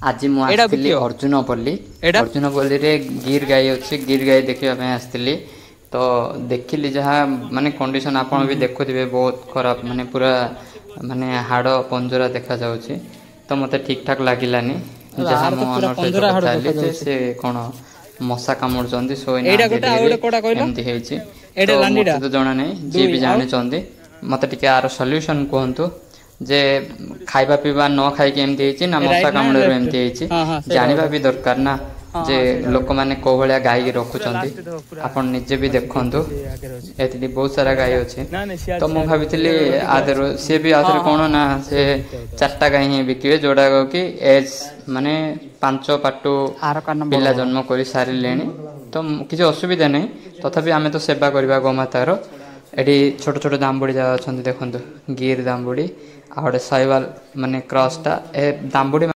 आज मुझे अर्जुनपल्ली रे गिर गाई अच्छी गिर गाई देखा आसती तो देखिली जहाँ माने कंडीशन आपन भी देखुवे बहुत खराब माने पूरा माने हाड़ पंजरा देखा जाउछि तो मते ठीक ठाक लागिलानी जहाँ मुझे से कौन मशा कामुड़ी सोई तो जना नहीं जी भी जानी मत टे आर सल्यूशन कहतु जे खाइबा पीवा न खाई एमती ना मशा कामुड़ एमती जाना भी दरकार ना जे लोक मैंने कौ भाया गाई रखुंट आपन निजे भी देखु ये बहुत सारा गाई अच्छे तो मुझे भाई आदर सी भी आदर कौन ना से 4टा गाई ही बिके जोड़ा कि एज माने 5 पाटू पिला जन्म कर सारे तो किसी असुविधा नहीं तथापि आम तो सेवा करवा गोमातार एटी छोट छोट दाम्बुड़ी जगह अच्छा देखो गिर दाम्बुड़ी आ गए साइवाल माने क्रॉसटा ए दाम्बुड़ी